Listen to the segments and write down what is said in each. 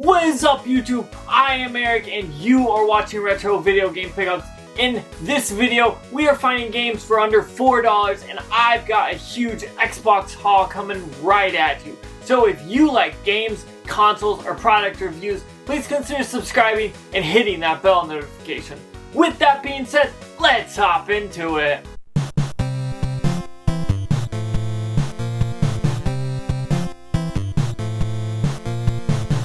What is up, YouTube? I am Eric and you are watching Retro Video Game Pickups. In this video, we are finding games for under $4 and I've got a huge Xbox haul coming right at you. So if you like games, consoles, or product reviews, please consider subscribing and hitting that bell notification. With that being said, let's hop into it.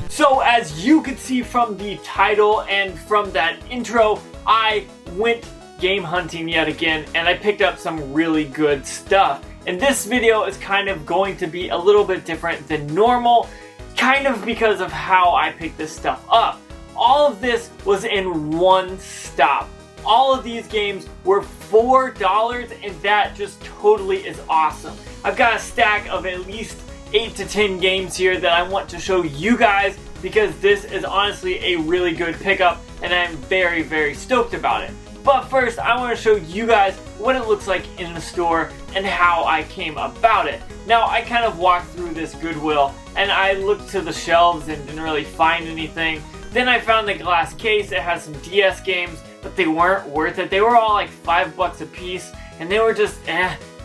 So as you could see from the title and from that intro, I went game hunting yet again and I picked up some really good stuff. And this video is kind of going to be a little bit different than normal, kind of because of how I picked this stuff up. All of this was in one stop. All of these games were $4 and that just totally is awesome. I've got a stack of at least 8 to 10 games here that I want to show you guys because this is honestly a really good pickup and I'm very, very stoked about it. But first, I want to show you guys what it looks like in the store and how I came about it. Now, I kind of walked through this Goodwill and I looked to the shelves and didn't really find anything. Then I found the glass case. It has some DS games, but they weren't worth it. They were all like $5 a piece and they were just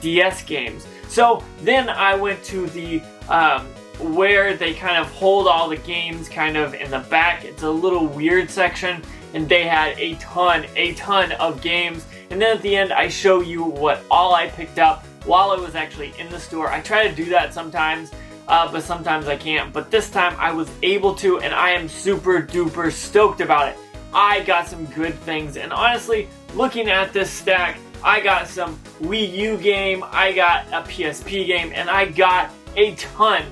DS games. So then I went to the where they kind of hold all the games kind of in the back. It's a little weird section and they had a ton of games. And then at the end I show you what all I picked up while I was actually in the store. I try to do that sometimes, but sometimes I can't. But this time I was able to and I am super duper stoked about it. I got some good things and honestly, looking at this stack, I got some Wii U game, I got a PSP game, and I got a ton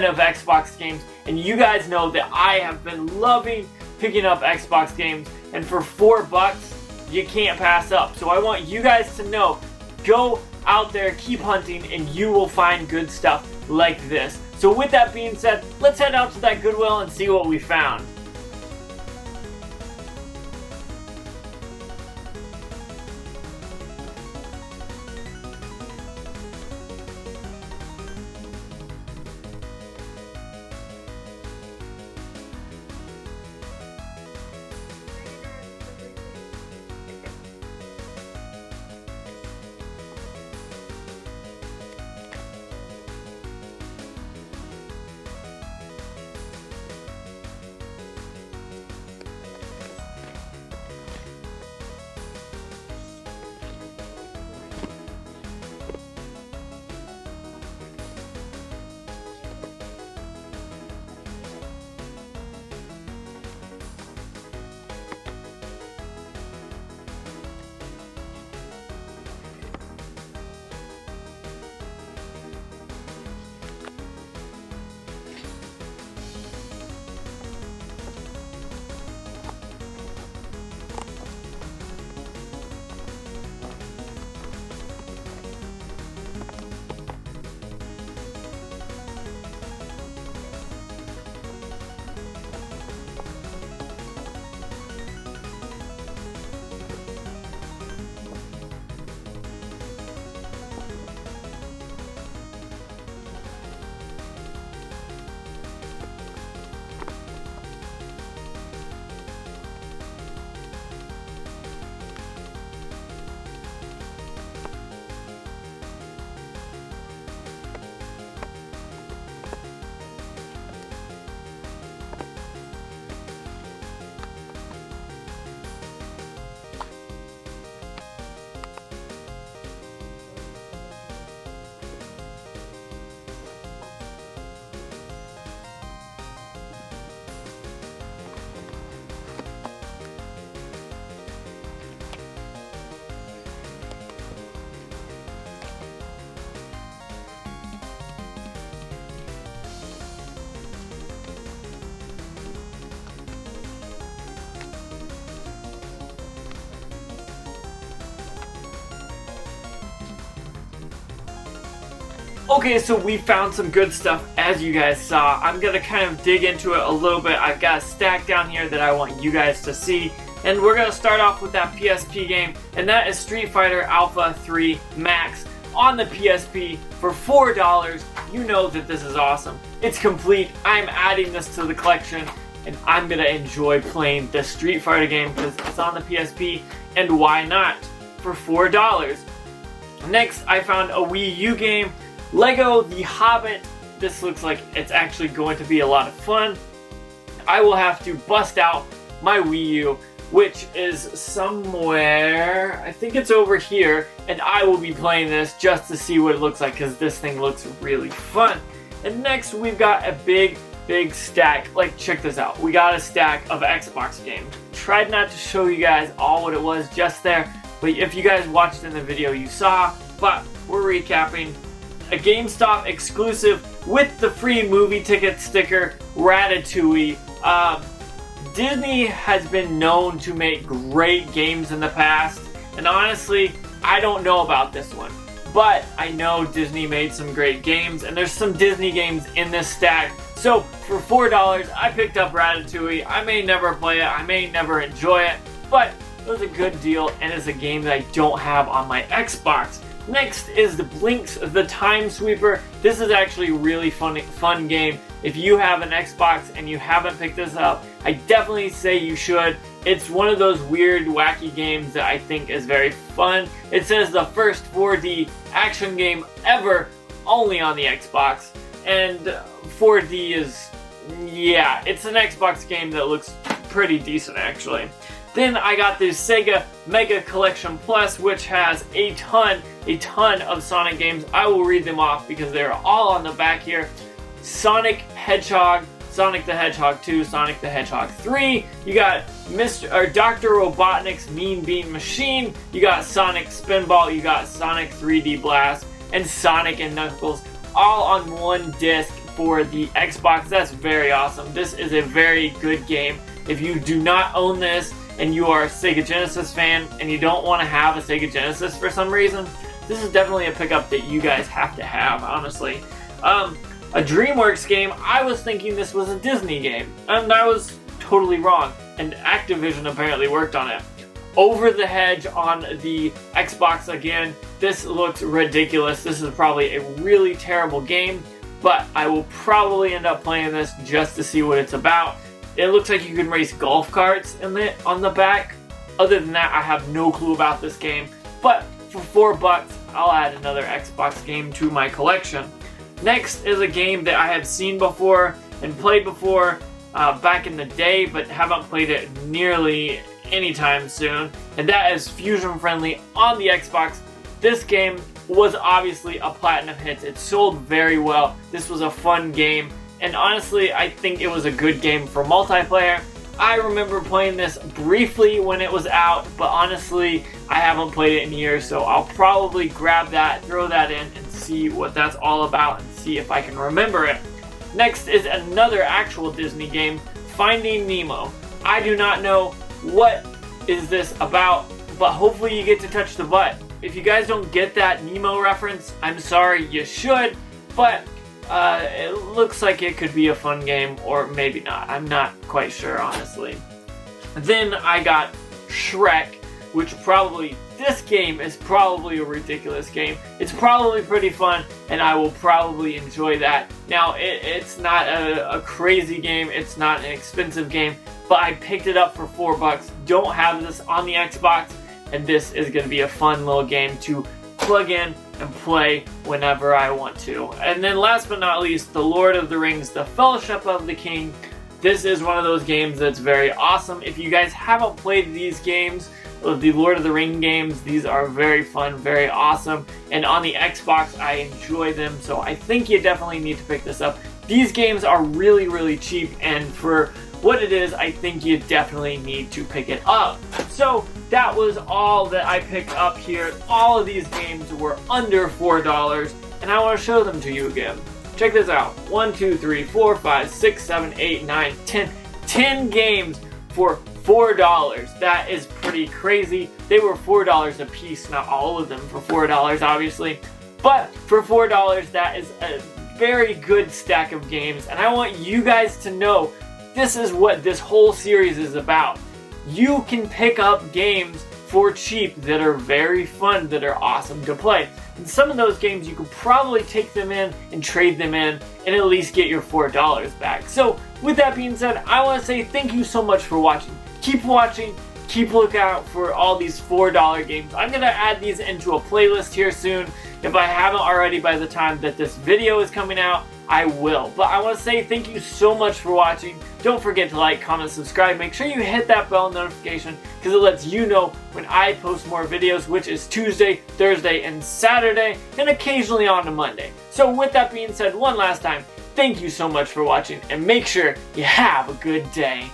of Xbox games. And you guys know that I have been loving picking up Xbox games, and for $4, you can't pass up. So I want you guys to know, go out there, keep hunting, and you will find good stuff like this. So with that being said, let's head out to that Goodwill and see what we found. Okay, so we found some good stuff as you guys saw. I'm gonna kind of dig into it a little bit. I've got a stack down here that I want you guys to see. And we're gonna start off with that PSP game, and that is Street Fighter Alpha 3 Max. on the PSP for $4, you know that this is awesome. It's complete. I'm adding this to the collection, and I'm gonna enjoy playing the Street Fighter game because it's on the PSP, and why not? For $4. Next, I found a Wii U game, Lego The Hobbit. This looks like it's actually going to be a lot of fun. I will have to bust out my Wii U, which is somewhere, I think it's over here, and I will be playing this just to see what it looks like because this thing looks really fun. And next we've got a big stack. Like, check this out. We got a stack of Xbox games. Tried not to show you guys all what it was just there, but if you guys watched in the video you saw, but we're recapping. A GameStop exclusive with the free movie ticket sticker, Ratatouille. Disney has been known to make great games in the past, and honestly, I don't know about this one. But I know Disney made some great games, and there's some Disney games in this stack. So for $4, I picked up Ratatouille. I may never play it, I may never enjoy it, but it was a good deal, and it's a game that I don't have on my Xbox. Next is the Blinks the Time Sweeper. This is actually a really fun game. If you have an Xbox and you haven't picked this up, I definitely say you should. It's one of those weird, wacky games that I think is very fun. It says the first 4D action game ever, only on the Xbox. And 4D is, yeah, it's an Xbox game that looks pretty decent actually. Then I got this Sega Mega Collection Plus, which has a ton of Sonic games. I will read them off because they're all on the back here. Sonic Hedgehog, Sonic the Hedgehog 2, Sonic the Hedgehog 3. You got Dr. Robotnik's Mean Bean Machine. You got Sonic Spinball. You got Sonic 3D Blast and Sonic and Knuckles, all on one disc for the Xbox. That's very awesome. This is a very good game. If you do not own this and you are a Sega Genesis fan and you don't want to have a Sega Genesis for some reason, this is definitely a pickup that you guys have to have, honestly. A DreamWorks game, I was thinking this was a Disney game, and I was totally wrong, and Activision apparently worked on it. Over the Hedge on the Xbox again. This looks ridiculous. This is probably a really terrible game, but I will probably end up playing this just to see what it's about. It looks like you can race golf carts on the back. Other than that, I have no clue about this game, but for $4, I'll add another Xbox game to my collection. Next is a game that I have seen before and played before back in the day, but haven't played it nearly anytime soon, and that is Fusion Friendly on the Xbox. This game was obviously a platinum hit. It sold very well. This was a fun game, and honestly, I think it was a good game for multiplayer. I remember playing this briefly when it was out, but honestly, I haven't played it in years, so I'll probably grab that, throw that in, and see what that's all about, and see if I can remember it. Next is another actual Disney game, Finding Nemo. I do not know what is this about, but hopefully you get to touch the butt. If you guys don't get that Nemo reference, I'm sorry, you should, but it looks like it could be a fun game, or maybe not. I'm not quite sure, honestly. Then I got Shrek, which this game is probably a ridiculous game. It's probably pretty fun, and I will probably enjoy that. Now, it's not a crazy game. It's not an expensive game, but I picked it up for $4. Don't have this on the Xbox, and this is going to be a fun little game to plug in and play whenever I want to. And then last but not least, The Lord of the Rings, The Fellowship of the King. This is one of those games that's very awesome. If you guys haven't played these games, the Lord of the Ring games, these are very fun, very awesome, and on the Xbox I enjoy them, so I think you definitely need to pick this up. These games are really cheap, and for what it is, I think you definitely need to pick it up. So that was all that I picked up here. All of these games were under $4, and I want to show them to you again. Check this out. 1, 2, 3, 4, 5, 6, 7, 8, 9, 10. 10 games for $4. That is pretty crazy. They were $4 a piece, not all of them for $4 obviously, but for $4 that is a very good stack of games, and I want you guys to know this is what this whole series is about. You can pick up games for cheap that are very fun, that are awesome to play. And some of those games you could probably take them in and trade them in and at least get your $4 back. So with that being said, I want to say thank you so much for watching. Keep watching. Keep looking out for all these $4 games. I'm going to add these into a playlist here soon. If I haven't already by the time that this video is coming out, I will. But I want to say thank you so much for watching. Don't forget to like, comment, subscribe. Make sure you hit that bell notification because it lets you know when I post more videos, which is Tuesday, Thursday, and Saturday, and occasionally on a Monday. So with that being said, one last time, thank you so much for watching, and make sure you have a good day.